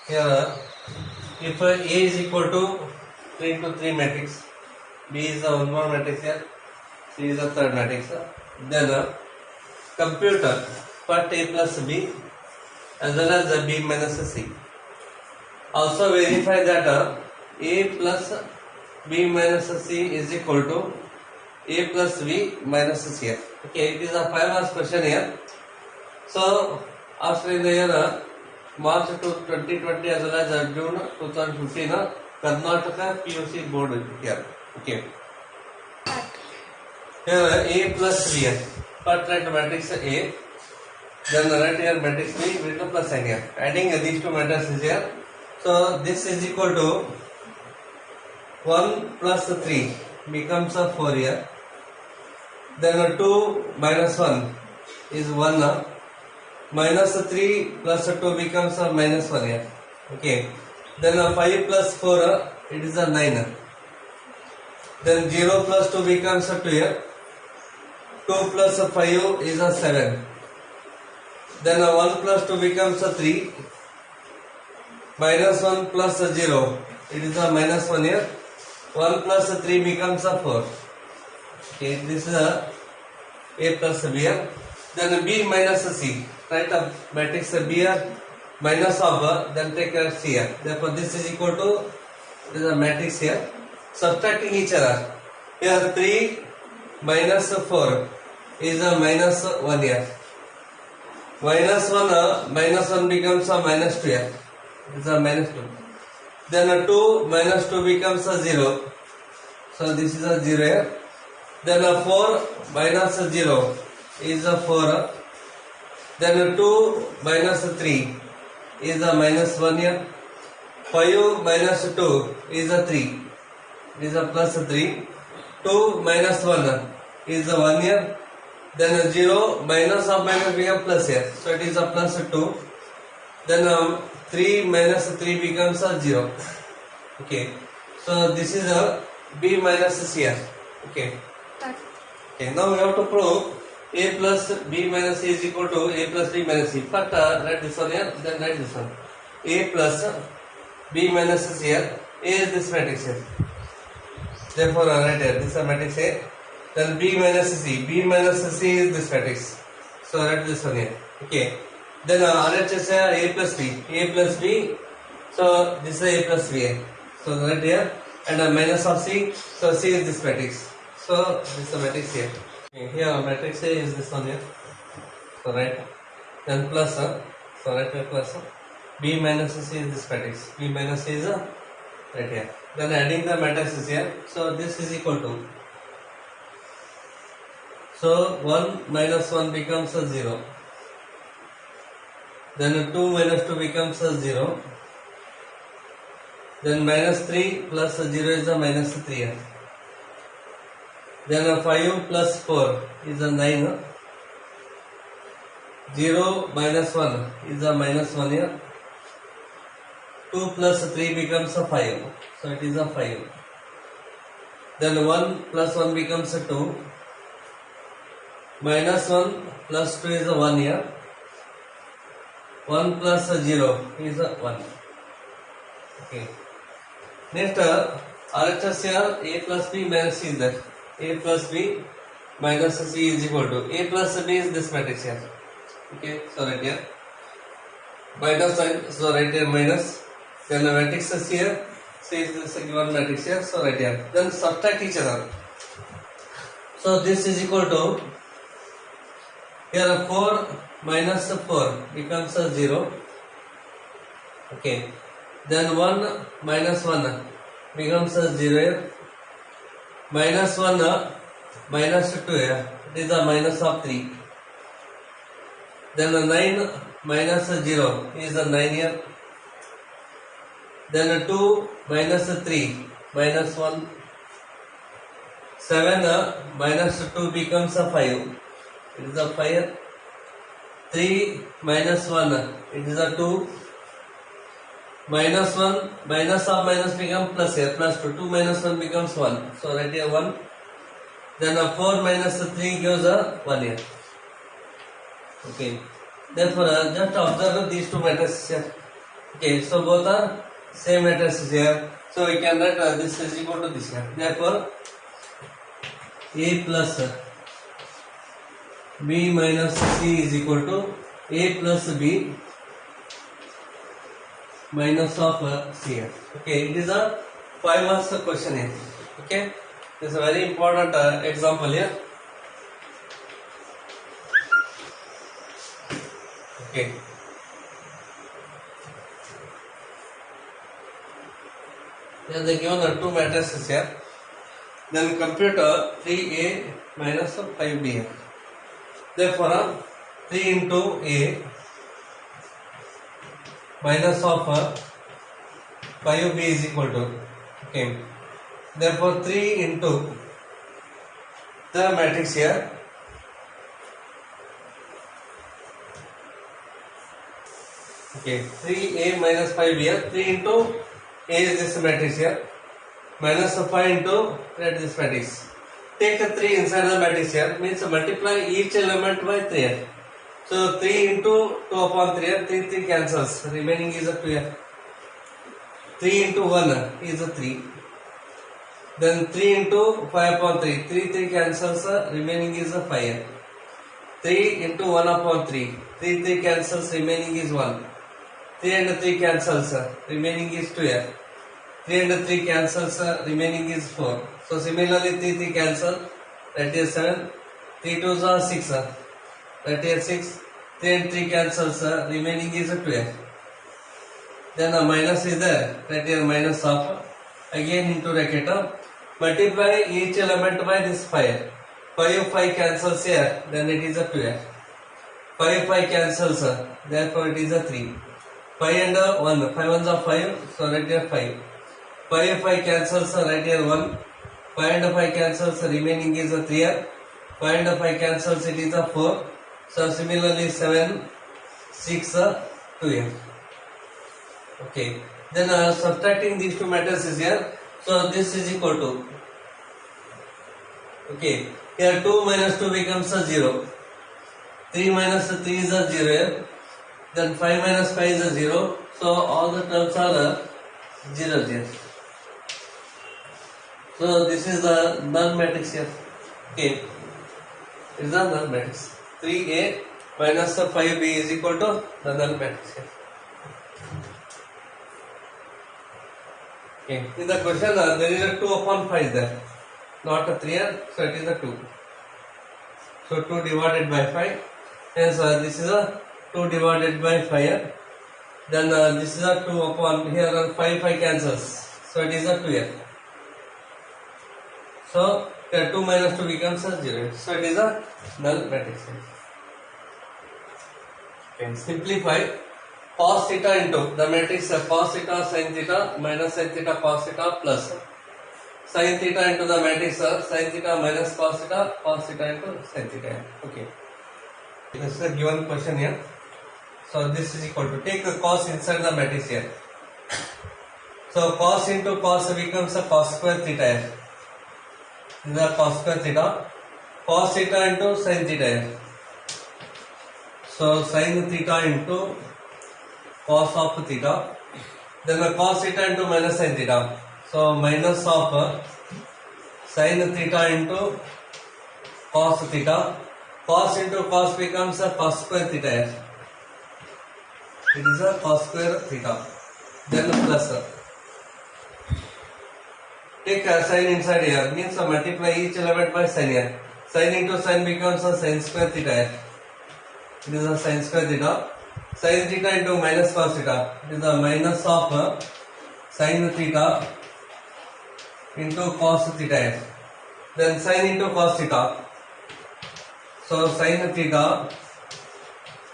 Here, if A is equal to 3 into 3 matrix, B is the one more matrix here, C is the third matrix, then computer put A plus B as well as B minus C. Also verify that A plus B minus C is equal to A plus B minus C here. Okay, it is a 5 hours question here. So after in the year March 2020 as well as June 2015, Karnataka PUC board here. Okay. Here A plus B. First write matrix A. Then write here matrix B with the plus sign here. Adding these two matrices here. So this is equal to 1 plus 3 becomes a 4 here. Then 2 minus 1 is 1. Minus 3 plus 2 becomes a minus 1 here. Okay. Then 5 plus 4 it is a 9. Then 0 plus 2 becomes a 2 here. 2 plus 5 is a 7. Then 1 plus 2 becomes a 3. Minus 1 plus 0 it is a minus 1 here. 1 plus 3 becomes a 4. Okay, this is a plus B here. Then B minus C. Write a matrix B here minus of then take a C here. Therefore this is equal to this is a matrix here. Subtracting each other. Here 3 minus 4 is a minus 1 here. Minus 1 becomes a minus 2 here. It is a minus 2. Then 2 minus 2 becomes a 0. So this is a 0 here. Then 4 minus 0 is a 4. Then 2 minus 3 is a minus 1 here. 5 minus 2 is a 3. It is a plus 3. 2 minus 1 is a 1 here. Then 0 minus of minus become plus here. So it is a plus 2. Then 3 minus 3 becomes a 0. Okay. So this is a B minus C here. Okay. Okay. Now we have to prove A plus B minus C is equal to A plus B minus C. But write this one here, then write this one. A plus B minus C here. A is this matrix here. Therefore write here. This is a matrix A. Then B minus C. B minus C is this matrix. So write this one here. Okay. Then RHS A plus B. A plus B. So this is A plus B. So write here. And minus of C. So C is this matrix. So this is a matrix here. Okay. Here matrix A is this one here. So write. Then plus. So write here plus. B minus C is this matrix. B minus C is right here. Then adding the matrices here. So this is equal to. So 1 minus 1 becomes a 0. Then 2 minus 2 becomes a 0. Then minus 3 plus 0 is a minus 3. Then 5 plus 4 is a 9. 0 minus 1 is a minus 1 here. 2 plus 3 becomes a 5. So it is a 5. Then 1 plus 1 becomes a 2. Minus 1 plus 2 is a 1 here. 1 plus 0 is a 1. Okay. Next, RHS here A plus B minus C is that. A plus B minus C is equal to A plus B is this matrix here. Okay, so right here. Minus sign, so right here minus. Then the matrix is here. C is this given matrix here. So right here. Then subtract each other. So this is equal to here 4 minus 4 becomes a 0. Okay. Then 1 minus 1 becomes a 0 here. Minus 1 minus 2 here. It is a minus of 3. Then 9 minus 0 is a 9 here. Then 2 minus 3 minus 1. 7 minus 2 becomes a 5. It is a 5. 3 minus 1 it is a 2. Minus 1 minus of minus become plus here, plus 2. 2 minus 1 becomes 1. So write here 1. Then 4 minus 3 gives a 1 here. Okay. Therefore just observe these two matrices here. Okay, so both are same matrices here. So we can write this is equal to this here. Therefore, A plus B minus C is equal to A plus B minus of C here. Okay, it is a 5 marks question here. Okay, this is a very important example here. Okay. Then they given the two matrices here. Then compute 3A minus 5B here. Therefore, 3 into A minus of 5B is equal to, okay. Therefore, 3 into the matrix here. Okay, 3A minus 5B here. 3 into A is this matrix here. Minus 5 into this matrix. Take a 3 inside the matrix here. Means multiply each element by 3 here. So 3 into 2 upon 3 here. 3 cancels. Remaining is a 2 here. 3 into 1 is a 3. Then 3 into 5 upon 3. 3 cancels. Remaining is a 5 here. 3 into 1 upon 3. 3 cancels. Remaining is 1. 3 and 3 cancels. Remaining is 2 here. 3 and 3 cancels, remaining is 4. So similarly 3 cancel, that is 7. 3 2s are 6, that is 6. 3 and 3 cancels, remaining is 12. Then a minus is there, that is minus of, again into bracket, multiply each element by this 5. 5 cancels here, then it is a 12. 5 cancels, therefore it is a 3. 5 and 1, 5 ones are 5, so that is 5. 5 cancels, right here 1. 5 and 5 cancels, remaining is a 3 here. 5 and 5 cancels, it is a 4. So similarly 7, 6, 2 here. Okay. Then subtracting these two matrices here. So this is equal to, okay, here 2 minus 2 becomes a 0. 3 minus 3 is a 0 here. Then 5 minus 5 is a 0. So all the terms are 0 here. So this is the null matrix here. Okay, it is the null matrix. 3A minus 5B is equal to the null matrix here. Okay, in the question there is a 2 upon 5 there, not a 3 here, so it is a 2. So 2 divided by 5. Hence this is a 2 divided by 5 here. Then this is a 2 upon here 5 cancels, so it is a 2 here. So 2 minus 2 becomes a 0. So it is a null matrix. Okay, simplify. Cos theta into the matrix cos theta sin theta minus sin theta cos theta plus sin theta into the matrix sin theta minus cos theta into sin theta. Okay. This is a given question here. So this is equal to, take a cos inside the matrix here. So cos into cos becomes a cos square theta here. This is a cos square theta. Cos theta into sin theta here. So sin theta into cos of theta. Then the cos theta into minus sin theta. So minus of sin theta into cos theta. Cos into cos becomes a cos square theta here. It is a cos square theta. Then plus take a sin inside here, means multiply each element by sin here. Sin into sin becomes a sin square theta here. It is a sin square theta. Sin theta into minus cos theta. It is a minus of sin theta into cos theta here. Then sin into cos theta. So sin theta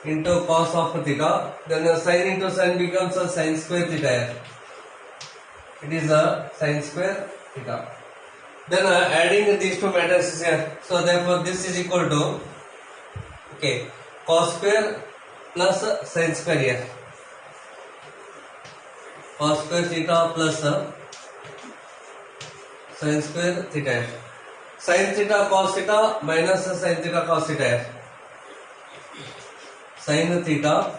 into cos of theta. Then the sin into sin becomes a sin square theta here. It is a sin square theta. Then adding these two matrices here. So therefore this is equal to, okay, cos square plus sin square here. Cos square theta plus sin square theta here. Sin theta cos theta minus sin theta cos theta here. Sin theta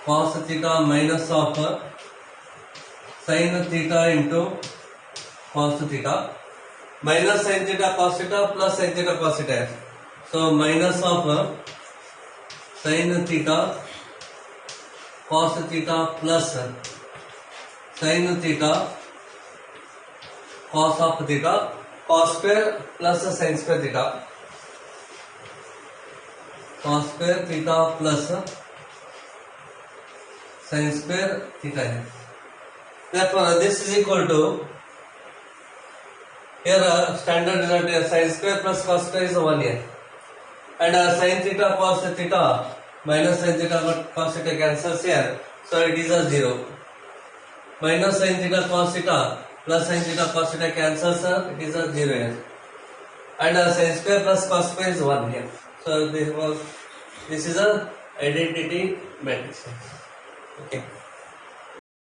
cos theta minus of sin theta into cos theta, minus sin theta cos theta plus sin theta cos theta. So minus of sin theta cos theta plus sin theta cos of theta, cos square plus sin square theta, cos square theta plus sin square theta है. Therefore this is equal to, here standard result is sin square plus cos square is 1 here, and sin theta cos theta minus sin theta cos theta cancels here, so it is a 0. Minus sin theta cos theta plus sin theta cos theta cancels, it is a 0 here, and sin square plus cos square is 1 here. So this is a identity matrix. Okay.